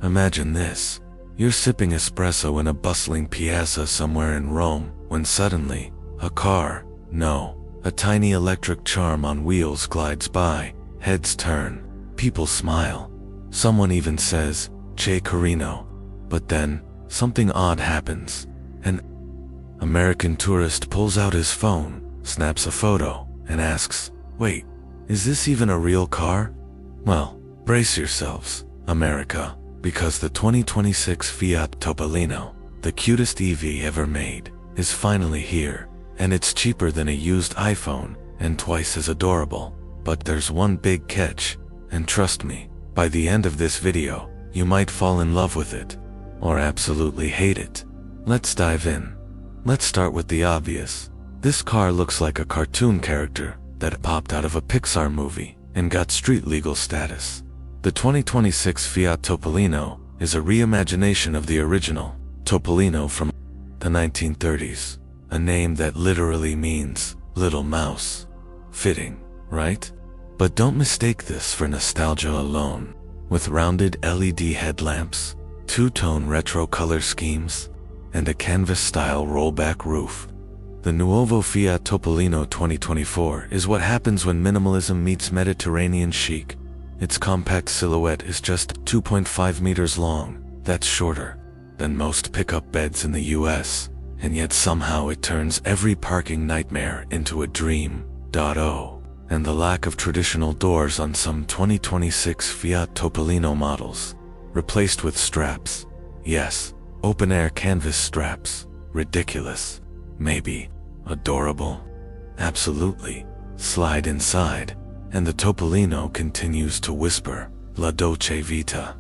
Imagine this. You're sipping espresso in a bustling piazza somewhere in Rome, when suddenly, a car, no, a tiny electric charm on wheels glides by, heads turn, people smile. Someone even says, "Che carino." But then, something odd happens. An American tourist pulls out his phone, snaps a photo, and asks, "Wait, is this even a real car?" Well, brace yourselves, America, because the 2026 Fiat Topolino, the cutest EV ever made, is finally here, and it's cheaper than a used iPhone and twice as adorable. But there's one big catch, and trust me, by the end of this video, you might fall in love with it, or absolutely hate it. Let's dive in. Let's start with the obvious. This car looks like a cartoon character that popped out of a Pixar movie and got street legal status. The 2026 Fiat Topolino is a reimagination of the original Topolino from the 1930s, a name that literally means little mouse. Fitting, right? But don't mistake this for nostalgia alone. With rounded LED headlamps, two-tone retro color schemes, and a canvas-style rollback roof, the Nuovo Fiat Topolino 2024 is what happens when minimalism meets Mediterranean chic. Its compact silhouette is just 2.5 meters long. That's shorter than most pickup beds in the US, and yet somehow it turns every parking nightmare into a dream. And the lack of traditional doors on some 2026 Fiat Topolino models, replaced with straps. Yes, open-air canvas straps. Ridiculous. Maybe. Adorable. Absolutely. Slide inside, and the Topolino continues to whisper, "La Dolce Vita."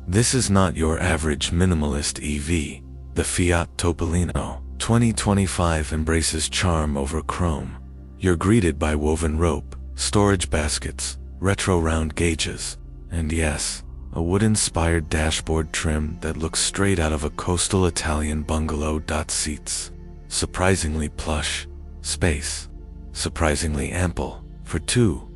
This is not your average minimalist EV. The Fiat Topolino 2025 embraces charm over chrome. You're greeted by woven rope, storage baskets, retro round gauges, and yes, a wood-inspired dashboard trim that looks straight out of a coastal Italian bungalow. Seats. Surprisingly plush. Space. Surprisingly ample. For two.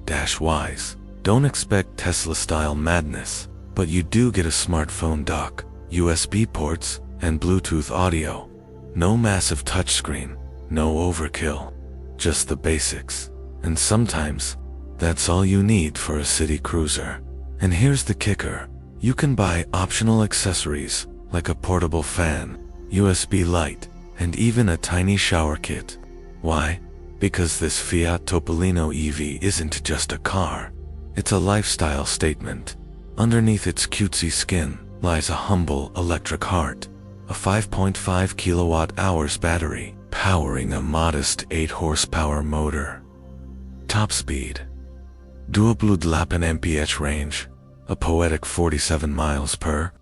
Tech-wise. Don't expect Tesla-style madness, but you do get a smartphone dock, USB ports, and Bluetooth audio. No massive touchscreen. No overkill. Just the basics. And sometimes, that's all you need for a city cruiser. And here's the kicker. You can buy optional accessories, like a portable fan, USB light, and even a tiny shower kit. Why? Because this Fiat Topolino EV isn't just a car. It's a lifestyle statement. Underneath its cutesy skin lies a humble electric heart, a 5.5 kilowatt-hours battery, powering a modest 8 horsepower motor. Top speed. 28 mph range, a poetic 47 miles per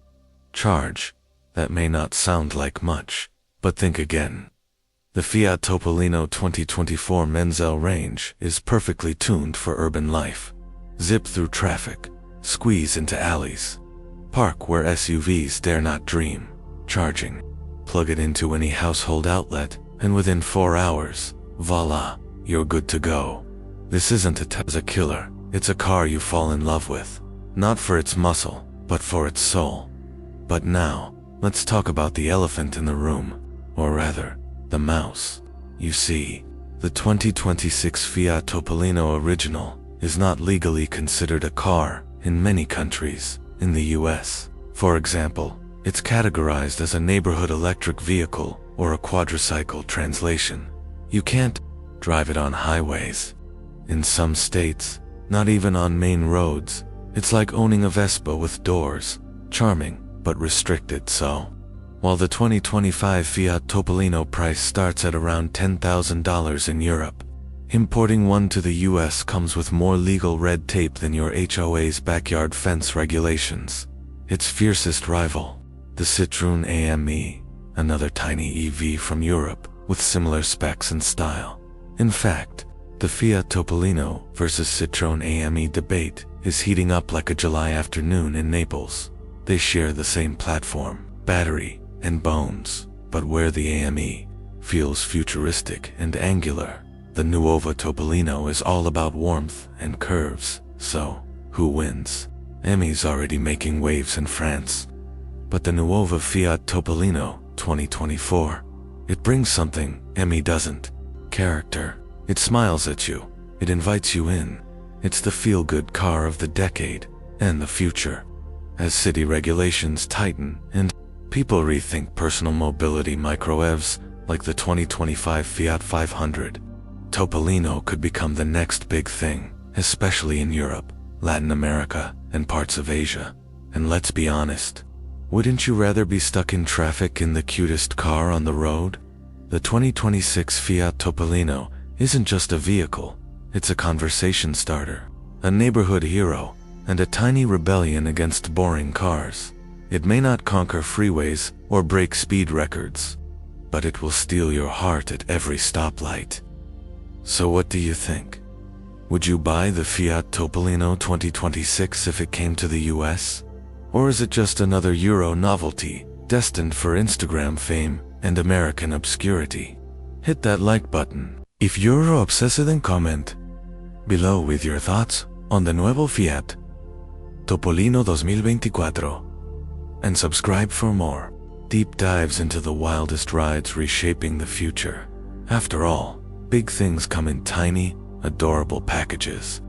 charge. That may not sound like much, but think again. The Fiat Topolino 2024 Menzel range is perfectly tuned for urban life. Zip through traffic, squeeze into alleys, park where SUVs dare not dream. Charging. Plug it into any household outlet, and within 4 hours, voila, you're good to go. This isn't a Tesla killer, it's a car you fall in love with. Not for its muscle, but for its soul. But now, let's talk about the elephant in the room, or rather, the mouse. You see, the 2026 Fiat Topolino original is not legally considered a car in many countries. In the US, for example, it's categorized as a neighborhood electric vehicle or a quadricycle translation. You can't drive it on highways. In some states, not even on main roads. It's like owning a Vespa with doors. Charming, but restricted so. While the 2025 Fiat Topolino price starts at around $10,000 in Europe, importing one to the US comes with more legal red tape than your HOA's backyard fence regulations. Its fiercest rival, the Citroen AME, another tiny EV from Europe with similar specs and style. In fact, the Fiat Topolino versus Citroen AME debate is heating up like a July afternoon in Naples. They share the same platform, battery, and bones, but where the AME feels futuristic and angular, the Nuovo Topolino is all about warmth and curves. So, who wins? Emmy's already making waves in France. But the Nuova Fiat Topolino 2024, it brings something Emmy doesn't. Character. It smiles at you. It invites you in. It's the feel-good car of the decade and the future. As city regulations tighten and people rethink personal mobility microwavs like the 2025 Fiat 500, Topolino could become the next big thing, especially in Europe, Latin America, and parts of Asia. And let's be honest, wouldn't you rather be stuck in traffic in the cutest car on the road? The 2026 Fiat Topolino isn't just a vehicle, it's a conversation starter, a neighborhood hero, and a tiny rebellion against boring cars. It may not conquer freeways or break speed records, but it will steal your heart at every stoplight. So what do you think? Would you buy the Fiat Topolino 2026 if it came to the US? Or is it just another Euro novelty, destined for Instagram fame and American obscurity? Hit that like button if you're obsessed, and comment below with your thoughts on the nuevo Fiat Topolino 2024. And subscribe for more deep dives into the wildest rides reshaping the future. After all, big things come in tiny, adorable packages.